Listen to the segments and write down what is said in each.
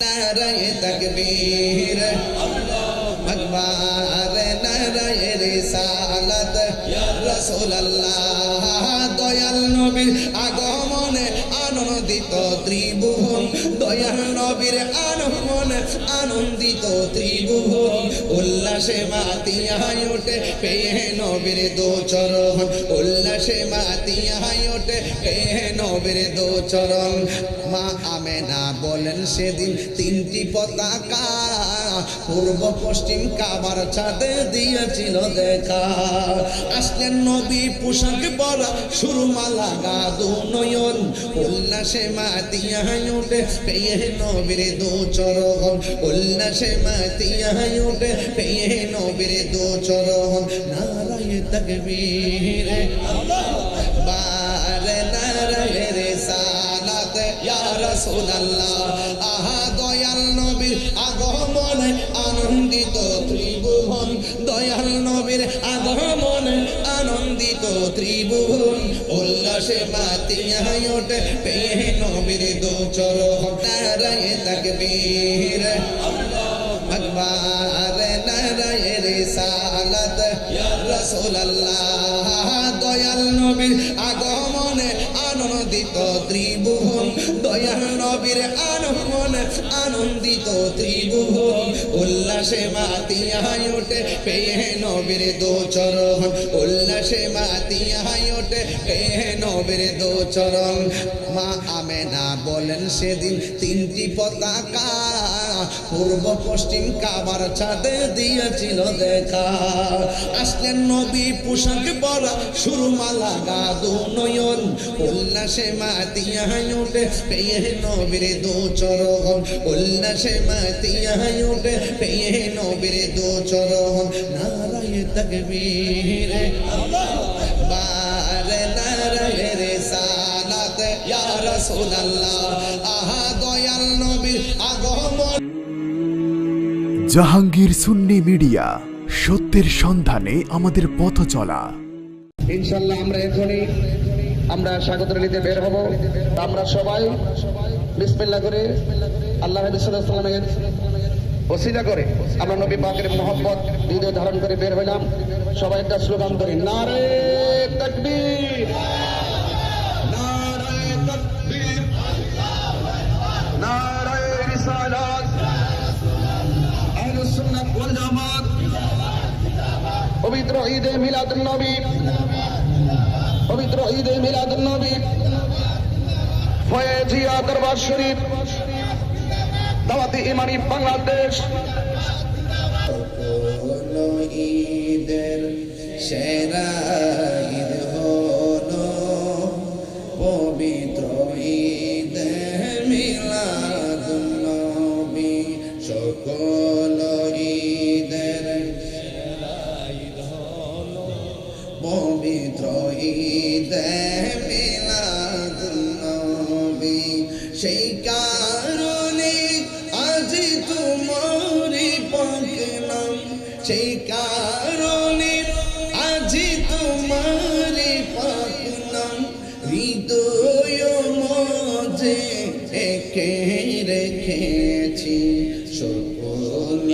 নারায়ে তাকবীর আল্লাহু আকবার নারায়ে রিসালাত ইয়া রাসূলুল্লাহ দয়াল নবীর আগমনে আনন্দিত ত্রিভুবন দয়াল নবীর আগমনে আনন্দিত ত্রিভুবন উল্লাসে মাতিয়ায় ওঠে পেয়ে নবীর দোচরণ উল্লাসে মাতিয়ায় ওঠে পেয়ে নবীর দোচরণ মা আমেনা বলেন সেদিন তিনটি পতাকা পূর্ব পশ্চিম কাবার ছাদে দিয়েছিল দেখা আসলেন নবী পোশাক পরা সুরমা লাগা দু নয়ন উল্লাসে মাতিয়ায় ওঠে পেয়ে নবীর দোচরণ উল্লাসে মাতিয়ায় ওঠে পেয়ে নবীর দোচরণ নারায়ে তাকবীর আল্লাহু আকবার নারায়ে রিসালাত ইয়া রাসূলুল্লাহ আহা দয়াল নবীর আগমনে আনন্দিত ত্রিভুবন দয়াল নবীর আগমনে আনন্দিত ত্রিভুবন উল্লাসে মাতিয়ায় ওঠে পেয়ে নবীর দোচরণ নারায়ে তাকবীর আল্লাহু আকবার নারায়ে রিসালাত ইয়া রাসূলুল্লাহ দয়াল নবীর আগমনে আনন্দিত ত্রিভুবন দয়াল নবীর আগমনে আনন্দিত ত্রিভুবন উল্লাসে মাতিয়ায় ওঠে পেয়ে নবীর দোচরণ উল্লাসে মাতিয়ায় ওঠে পেয়ে নবীর দোচরণ মা আমেনা বলেন সেদিন তিনটি পতাকা পূর্ব পশ্চিম কাবার ছাদে দিয়েছিল দেখা আসলেন নবী পোশাক পরা সুরমা লাগা দু নয়ন উল্লাসে মাতিয়ায় ওঠে পেয়ে নবীর দোচরণ উল্লাসে মাতিয়ায় ওঠে পেয়ে নবীর দোচরণ নারায়ে তাকবীর আল্লাহু আকবার নারায়ে রিসালাত ইয়া রাসূলুল্লাহ আহা দয়াল নবীর আগমন জাহাঙ্গীর সুন্নি মিডিয়া সত্যের সন্ধানে আমাদের পথ চলা ইনশাআল্লাহ আমরা স্বাগত নিতে বের হব আমরা সবাই বিসমিল্লাহ করে আল্লাহ রাসূলুল্লাহ সাল্লাল্লাহু আলাইহি ওয়াসাল্লামের ওসিলা করে আমরা নবী পাকের মহব্বত হৃদয়ে ধারণ করে বের হইলাম সবাই একটা স্লোগান করি নারে তাকবীর নারে তাকবীর নারে রিসালাত আহলুস সুন্নাহ ওয়াল জামাত পবিত্র ঈদে মিলাদুন নবী পবিত্র ঈদে মিলাদুন নবী ফয়েজিয়া দরবার শরীফ দাওয়াতে ইমানি বাংলাদেশ ঈদের সেরা ঈদ হলো পবিত্র ঈদে মিলাদুন নবী সকল ঈদের পবিত্র ঈদে মিলাদুন নবী সেই কারণে আজি তোমারি পাক নাম সেই কারণে আজি তোমারি পাক নাম হৃদয় মধ্যে একে রেখেছি সকল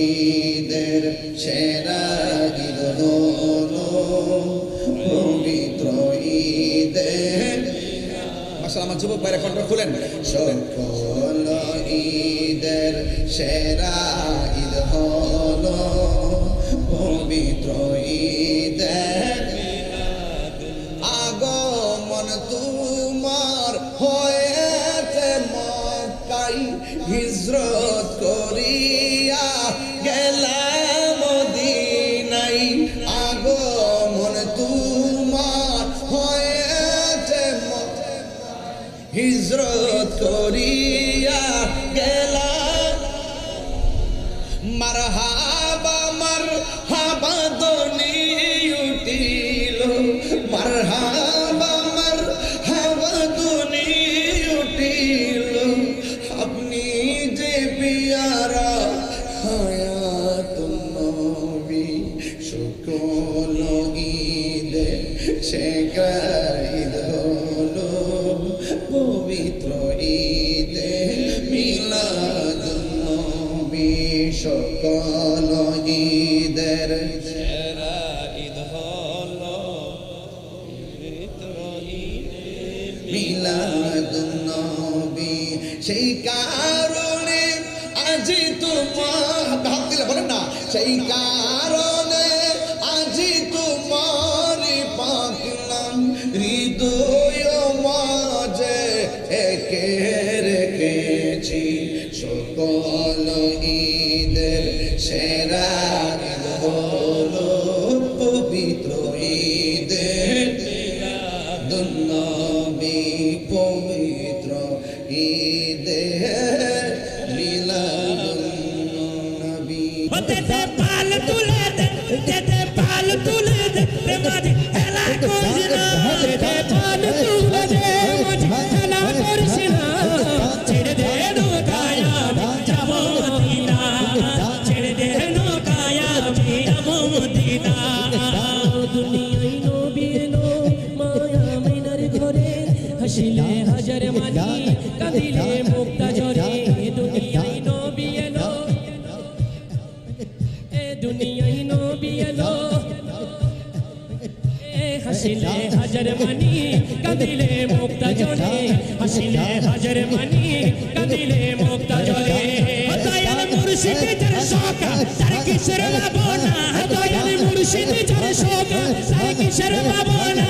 ঈদের সেরা ঈদ হলো পবিত্র ঈদে মাশাআল্লাহ আমার যুবক ভাইরা কণ্ঠ খুলেন সকল ঈদের সেরা ঈদ হলো পবিত্র ঈদে আগমন তোমার হয়েছে মক্কায় হিজরত করিয়া গেলাম মদিনায় আগমন তোমার হয়েছে হিজরত করিয়া গেলাম মারহাবা মারহাবা ধ্বনি উঠিল মারহাবা মারহাবা ধ্বনি উঠিল আপনি যে পিয়ারা সকল ঈদের সেরা ঈদ হলো পবিত্র ঈদে মিলাদুন নবী সেই কারণে আজি তোমার হাত দিলে বলেন না সেই কারণে আজি তোমার পাকলাম হৃদয় মাঝে একে রেখেছি সকল ঈদের সেরা ঈদ হলো পবিত্র ঈদের নবী পবিত্র ঈদে মিলাদুন নবী হতে পাল তুলে দে যেতে পাল তুলে দে মাঝে খেলা করিস না হতে পাল তুলে দে মাঝে খেলা করিস না ছেড়ে দে নৌকায়া যাব মদিনা ছেড়ে দে নৌকায়া যাব মদিনা দুনিয়ায় নবী এলো মায়া মিনার ঘরে হাসিলে হাজার মানি কাঁদিলে মুক্তা ঝরে দুনিয়ায় নবী এলো দুনিয়ায় নবী এলো হাসিলে হাজার মানি কাঁদিলে মুক্তা ঝরে হাসিলে হাজার মানি কাঁদিলে মুক্তা ঝরে দয়াল মুর্শিদ যার শোকা তার কিসের ভাবনা দয়াল মুর্শিদ যার শোকা তার কিসের ভাবনা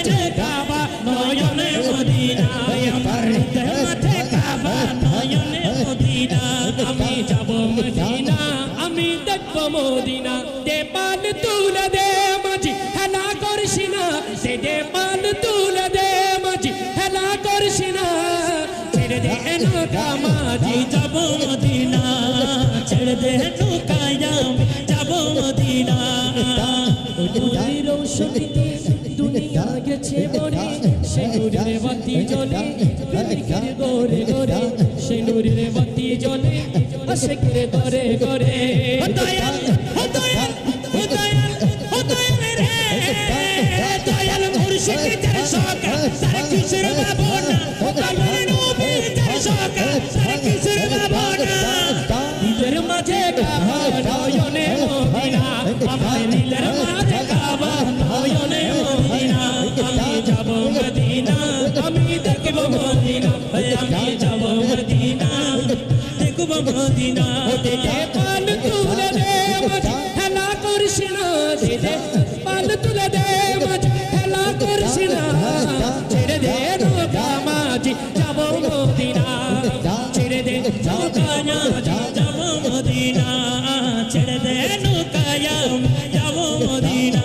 রে কাবা নয়নে মদিনা আমার হৃদয় মাঠে কাবা নয়নে মদিনা আমি যাব মদিনা আমি দেখব মদিনা দে পাল তুলে দে মাঝি হেলা করিস না দে পাল তুলে দে মাঝি হেলা করিস না ছেড়ে দে নৌকা মাঝি যাব মদিনা ছেড়ে দে নৌকায় যাব মদিনা ওই রৌশনীতে দুনিয়া গেছে মরে সে নূরের বাতি জ্বলে প্রেমিকের গোরে গোরে সে নূরের বাতি জ্বলে আশিকের ঘরে ঘরে ও দয়াল ও দয়াল ও দয়াল ও দয়াল রে দয়াল মুর্শিদ যার শোকা তার কিসের ভাবনা ও দয়াল নবী যার শোকা তার কিসের ভাবনা নিজের মাঝে কাবা নয়নে মদিনা আমার নীলের মাঝে কাবা নয়নে মদিনা আমি যাব মদিনা আমি দেখব মদিনা আমি যাব মদিনা দেখব মদিনা দে পাল তুলে দে মাঝে হেলা করিস না দে পাল তুলে দে মাঝে হেলা করিস না ছেড়ে দে নৌকা মাঝি যাব মদিনা ছেড়ে দে নৌকা মাঝি যাব মদিনা ছেড়ে দে নৌকায়া যাব মদিনা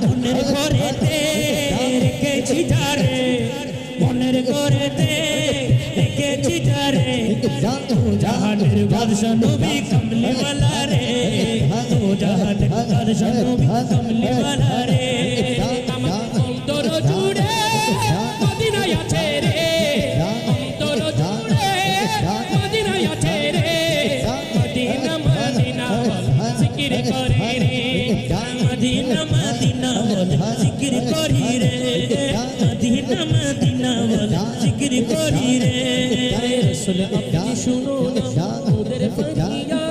মনের ঘরেতে রেখেছি যারে মনের ঘরেতে রেখেছি যারে জাহানের বাদশা নবী কমলিওয়ালা রে জাহানের বাদশা নবী কমলিওয়ালা রে আমার অন্তর জুড়ে মদিনায় আছে রে অন্তর জুড়ে মদিনায় আছে রে মদিনা মদিনা জিকির করি রে মদিনা মদিনা জিকির করি রে মদিনা মদিনা জিকির করি রে রাসূল আপনি শুনো না ওদের ফাকিয়া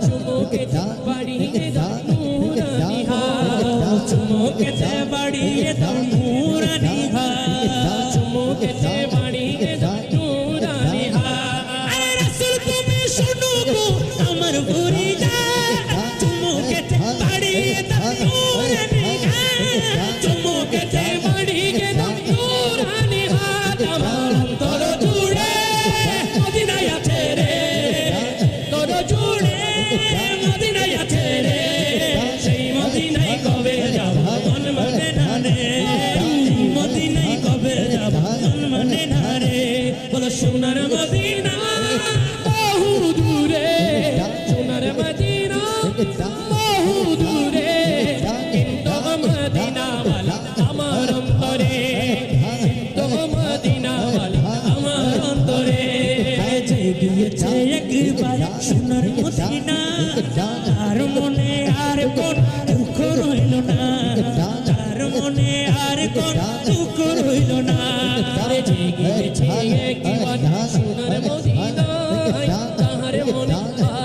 চুমুকে বাড়িয়ে দাও নূরানি হাত চুমুকে বাড়িয়ে দাও নূরানি হাত চুমুকে বাড়িয়ে দাও নূরানি হাত আরে রাসূল তুমি শুনো গো আমার ফরিদা চুমুকে বাড়িয়ে দাও নূরানি হাত চুমুকে বাড়িয়ে দাও নূরানি হাত আমার অন্তর জুড়ে মদিনায় আছে রে তোর জুড়ে মদিনায় আছে রে সেই মদিনায় কবে যাব মন মানে না রে মদিনায় কবে যাব মন মানে না রে বলো সোনার মদিনা বহু দূরে সোনার মদিনা বহু দূরে কিন্তু মদিনা वाला আমার অন্তরে কিন্তু মদিনা वाला আমার অন্তরে গিয়েছে একবার সোনার মদিনা তার মনে আর কোন দুঃখ রইল না তার মনে আর কোন দুঃখ রইল না গিয়েছে একবার সোনার মদিনা তার মনে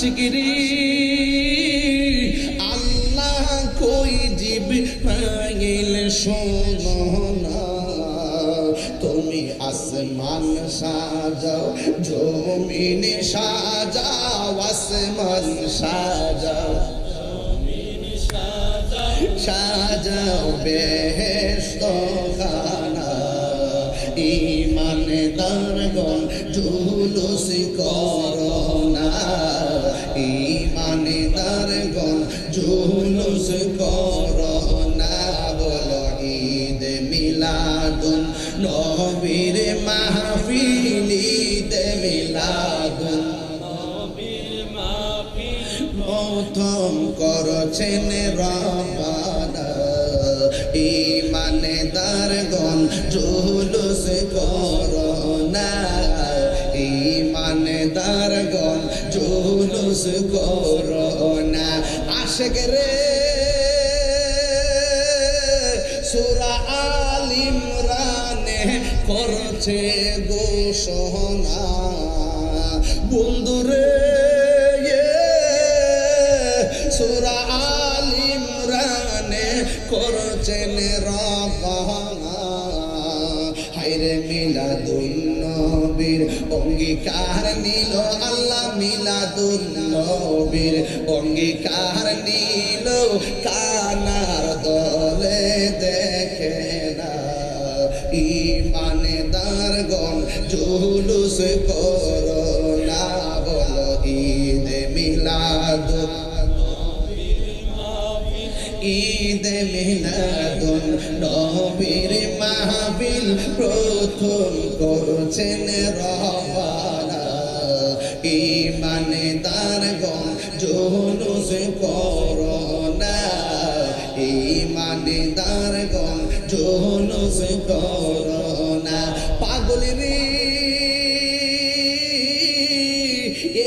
আশিকিরি আল্লাহ কই জিবরাইল শোনো না, তুমি আসমান সাজাও জমিন সাজাও, আসমান সাজাও সাজাও বেহেশত খানা, ইমানদারগণ জুলুস করো না, ইমানদারগণ জুলুস করো না। বলো ঈদ মিলাদুন নবীর মাহফিল, ঈদ মিলাদুন প্রথম করছেন রব্বানা, ইমানদারগণ জুলুস করো না, ইমানদারগণ জুলুস করো না। আশিক রে সূরা আল ইমরানে করছে ঘোষণা, বন্ধুরে সূরা আল ইমরানে করছেন রব্বানা, হায়রে মিলাদুন নবীর অঙ্গীকার নিল আল্লাহ, মিলাদুন নবীর অঙ্গীকার নিল, কানার দলে দেখে না, ইমানদারগণ জুলুস করো না। বলো ঈদ মিলাদুন, ঈদ মিলাদুন নবীর মাহফিল প্রথম করছেন রব্বানা, ইমানদারগণ জুলুস করো না, ইমানদারগণ জুলুস করো না। পাগলেরি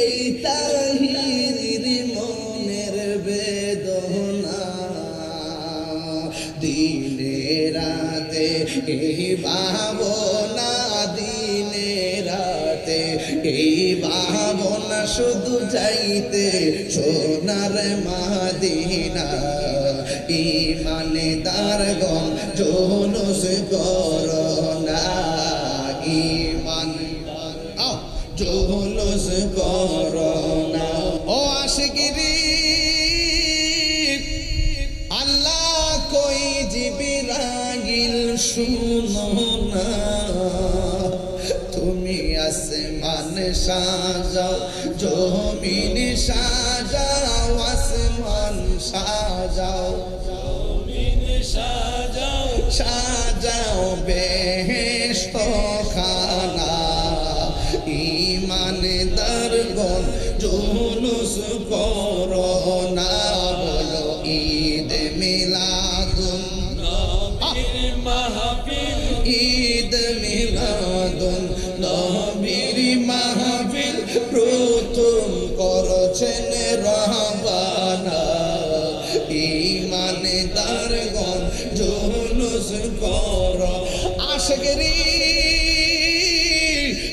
এই তাহির মনের বেদনা, দিনে রাতে এই ভাবনা, দিনে রাতে এই ভাবনা, শুধু যাইতে সোনার মাদিনা, ইমানদারগণ জুলুস করো না, জুলুস করো না। ও আশিকিরি আল্লাহ কই জিবরাইল শুনো না, তুমি আসমান সাজাও জমিন সাজাও, আসমান সাজাও সাজাও বেহেশত খানা, ইমানদারগণ জুলুস করো না। বলো ঈদ মিলাদুন নবীর মাহফিল, ঈদ মিলাদুন নবীর মাহফিল প্রথম করছেন রব্বানা, ইমানদারগণ জুলুস করো। আশিকরি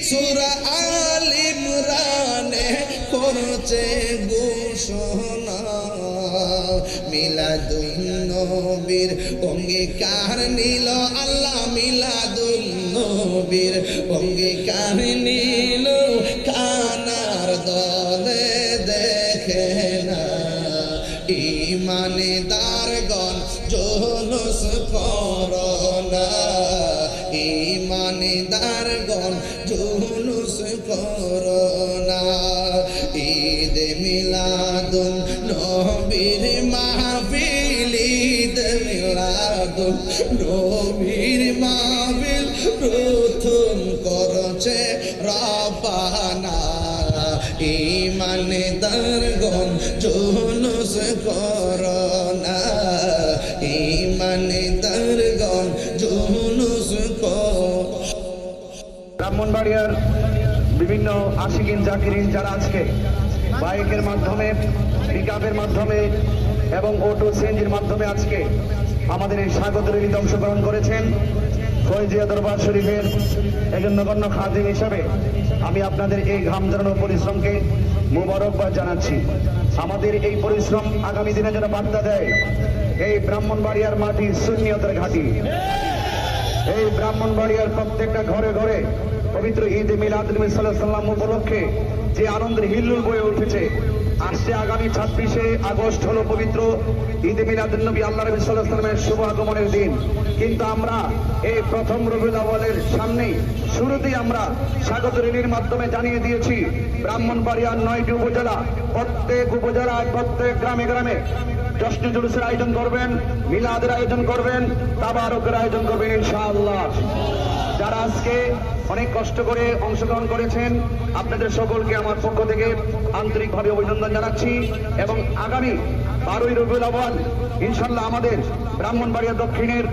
সূরা আল ইমরানে করছে ঘোষণা, মিলাদুন নবীর অঙ্গীকার নিল আল্লাহ, মিলাদুন নবীর অঙ্গীকার নিল, কানার দলে দেখে না, ইমানদারগণ জুলুস করো না, ইমানদারগণ জুলুস করো না। ঈদ মিলাদুন নবীর মাহফিল, ঈদ মিলাদুন নবীর মাহফিল প্রথম করছে রব্বানা, ইমানদারগণ জুলুস করো না, ইমানদারগণ জুলুস করো। ব্রাহ্মণবাড়িয়ার বিভিন্ন আশিকিন জাকিরিন যারা আজকে বাইকের মাধ্যমে, পিকআপের মাধ্যমে এবং অটো সিএনজির মাধ্যমে আজকে আমাদের এই স্বাগত র্যালিতে অংশগ্রহণ করেছেন, ফয়জিয়া দরবার শরীফের একজন নগণ্য খাদিম হিসাবে আমি আপনাদের এই ঘাম ঝরানো পরিশ্রমকে মোবারকবাদ জানাচ্ছি। আমাদের এই পরিশ্রম আগামী দিনে যেন বার্তা দেয় এই ব্রাহ্মণবাড়িয়ার মাটি সুন্নিয়তের ঘাঁটি। এই ব্রাহ্মণবাড়িয়ার প্রত্যেকটা ঘরে ঘরে পবিত্র ঈদ মিলাদুন্নবী সাল্লাল্লাহু আলাইহি ওয়াসাল্লাম উপলক্ষে যে আনন্দের হিল্লোল বয়ে উঠেছে। আসছে আগামী 26শে আগস্ট হলো পবিত্র ঈদ মিলাদুন্নবী আল্লাহ নবী সাল্লাল্লাহু আলাইহি ওয়াসাল্লামের শুভ আগমনের দিন। কিন্তু আমরা এই প্রথম রবিউল আউয়ালের সামনেই শুরুতেই আমরা স্বাগত র্যালির মাধ্যমে জানিয়ে দিয়েছি ব্রাহ্মণবাড়িয়ার 9টি উপজেলা, প্রত্যেক উপজেলায় প্রত্যেক গ্রামে গ্রামে জশ্নে জুলুসের আয়োজন করবেন, মিলাদের আয়োজন করবেন, তাবারকের আয়োজন করবেন ইনশাআল্লাহ। যারা আজকে অনেক কষ্ট করে অংশগ্রহণ করেছেন আপনাদের সকলকে আমার পক্ষ থেকে আন্তরিকভাবে অভিনন্দন জানাচ্ছি। এবং আগামী 12ই রবিউল আউয়াল ইনশাআল্লাহ আমাদের ব্রাহ্মণবাড়িয়া দক্ষিণের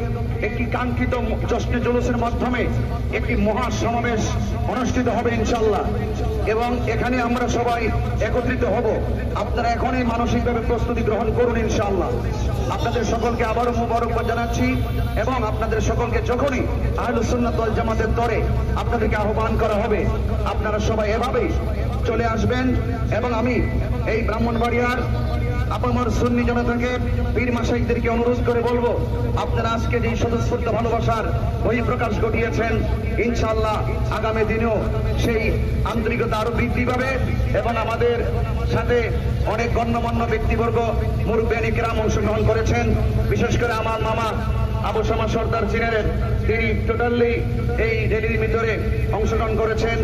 একটি কাঙ্ক্ষিত জশ্নে জুলুসের মাধ্যমে একটি মহা সমাবেশ অনুষ্ঠিত হবে ইনশাআল্লাহ। এবং এখানে আমরা সবাই একত্রিত হব। আপনারা এখনই মানসিকভাবে প্রস্তুতি গ্রহণ করুন ইনশাআল্লাহ। আপনাদের সকলকে আবারও মোবারকবাদ জানাচ্ছি এবং আপনাদের সকলকে যখনই আহলুস সুন্নাত ওয়াল জামাতের তরে আপনাদেরকে আহ্বান করা হবে আপনারা সবাই এভাবেই চলে আসবেন। এবং আমি এই ব্রাহ্মণবাড়িয়ার আপামর সুন্নি জনতাকে পীর মাশাইখদেরকে অনুরোধ করে বলবো আপনারা আজকে যে স্বতঃস্ফূর্ত ভালোবাসার বহিঃপ্রকাশ ঘটিয়েছেন ইনশাআল্লাহ আগামী দিনেও সেই আন্তরিকতা আরো বৃদ্ধি পাবে। এবং আমাদের সাথে অনেক গণ্যমান্য ব্যক্তিবর্গ মুরব্বিয়ানি কিরাম অংশগ্রহণ করেছেন। বিশেষ করে আমার মামা আবু শামা সর্দার সিনিয়র, তিনি টোটালি এই র্যালির ভিতরে অংশগ্রহণ করেছেন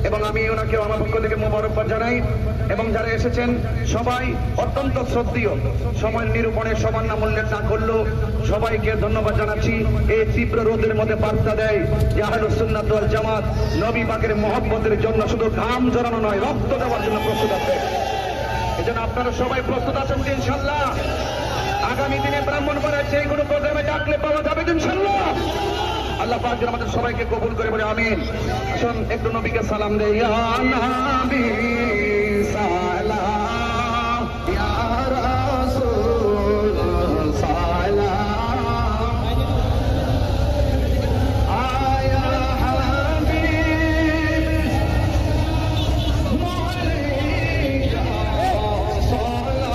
এবং আমি ওনাকে আমার পক্ষ থেকে মোবারকবাদ জানাই। এবং যারা এসেছেন সবাই অত্যন্ত শ্রদ্ধেয়, সময় নিরূপণে সমান মূল্যের না করলেও সবাইকে ধন্যবাদ জানাচ্ছি। এই তীব্র রোদের মধ্যে বার্তা দেয় যে আহলুস সুন্নাত ওয়াল জামাত নবী পাকের মহব্বতের জন্য শুধু ঘাম জড়ানো নয়, রক্ত দেওয়ার জন্য প্রস্তুত আছে। এজন্য আপনারা সবাই প্রস্তুত আছেন ইনশাআল্লাহ। আগামী দিনে ব্রাহ্মণবাড়িয়ার যে কোনো প্রোগ্রামে ডাকলে পাওয়া যাবে ইনশাআল্লাহ। আল্লাহ পাক যেন আমাদের সবাইকে কবুল করে বলে আমিন। আসুন একটু নবীকে সালাম দেই। ইয়া নবী সালাম, ইয়া রাসূল সালাম, আয়া হাবিব মালাইকা সালাম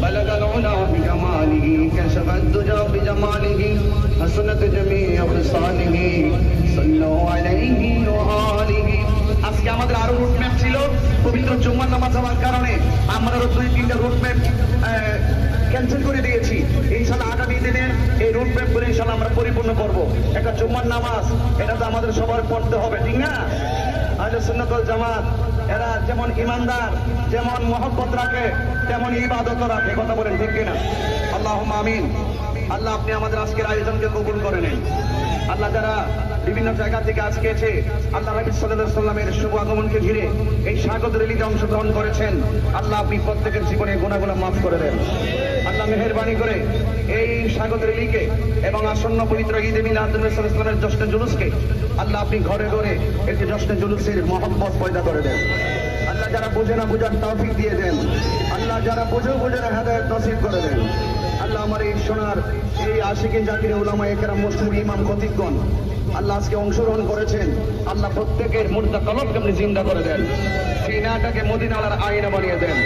بلغ العلا بجماله كشف الدجى بجماله حسنت جميع خصاله صلوا عليه وآله। আজকে আমাদের আরো রুট ম্যাপ ছিল, পবিত্র জুম্মার নামাজ হওয়ার কারণে আমরা 2-3টা রুট ম্যাপ ক্যান্সেল করে দিয়েছি। ইনশাআল্লাহ আগামী দিনে এই রুট ম্যাপ করে ইনশাআল্লাহ আমরা পরিপূর্ণ করব। একটা জুম্মার নামাজ এটা তো আমাদের সবার পড়তে হবে, ঠিক না? আহলে সুন্নাত ওয়াল জামাত এরা যেমন ইমানদার, যেমন মহব্বত রাখে, তেমন ইবাদত রাখে। কথা বলেন ঠিক কিনা? আল্লাহুম্মা আমিন। আল্লাহ আপনি আমাদের আজকের আয়োজনকে কবুল করে নেন। আল্লাহ যারা বিভিন্ন জায়গা থেকে আজকে এসে আল্লাহ নবী সাল্লাল্লাহু আলাইহি ওয়াসাল্লামের শুভ আগমনকে ঘিরে এই স্বাগত র্যালিতে অংশগ্রহণ করেছেন, আল্লাহ আপনি প্রত্যেকের জীবনে গুনাহগুলো মাফ করে দেন। আল্লাহ মেহেরবানি করে এই স্বাগত র্যালিকে এবং আসন্ন পবিত্র ঈদ মিলাদুন্নবী সাল্লাল্লাহু আলাইহি ওয়াসাল্লামের জশ্নে জুলুসকে আল্লাহ আপনি ঘরে ঘরে একটি জশ্নে জুলুসের মহব্বত পয়দা করে দেন। আল্লাহ যারা বোঝে না বোঝার তৌফিক দিয়ে দেন। আল্লাহ যারা বোঝেও বোঝে না হেদায়েত নসিব করে দেন। আল্লাহ আমার এই সোনার এই আশিকিন জাকির উলামা একরাম মুসলিম ইমাম খতিবগণ আল্লাহ আজকে অংশগ্রহণ করেছেন, আল্লাহ প্রত্যেকের মুর্দা কলবকে আপনি জিন্দা করে দেন। সিনাটাকে মদিনার আয়না বানিয়ে দেন।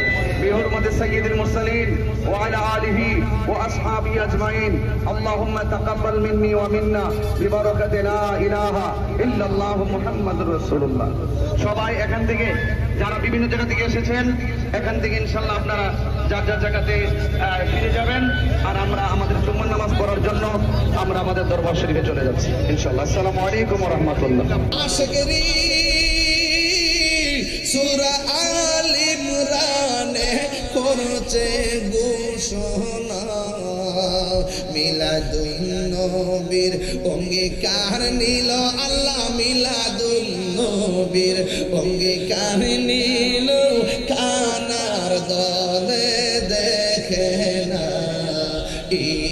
বিহুরমতে সাইয়্যিদুল মুরসালিন ওয়া আলা আলিহি ওয়া আসহাবিহি আজমাইন। আল্লাহুম্মা তাকাব্বাল মিন্নি ওয়া মিন্না বিবারাকাতি লা ইলাহা ইল্লাল্লাহু মুহাম্মাদুর রাসূলুল্লাহ। সবাই এখান থেকে যারা বিভিন্ন জায়গা থেকে এসেছেন এখান থেকে ইনশাআল্লাহ আপনারা যার যার জায়গাতে ফিরে যাবেন। আর আমরা আমাদের জুম্মার নামাজ পড়ার জন্য আমরা আমাদের দরবার শরীফে চলে যাচ্ছি ইনশাআল্লাহ। আসসালামু আলাইকুম ওয়া রাহমাতুল্লাহ। আশিকরি সূরা আল ইমরানে করছে ঘোষণা, মিলাদুন নবীর অঙ্গীকার নিল আল্লাহ, মিলাদুন নবীর অঙ্গীকার নিল কানার দলে দেখে না।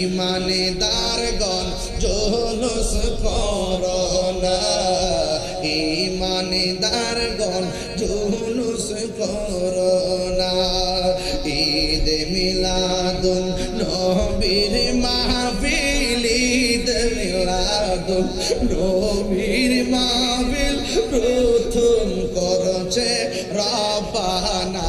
ইমানদারগণ জুলুস করোনা, ইমানদারগণ জুলুস করোনা। ঈদ মিলাদুন নবীর মাহফিল, ঈদ মিলাদুন নবীর মাহফিল। প্রথম করছে রবানা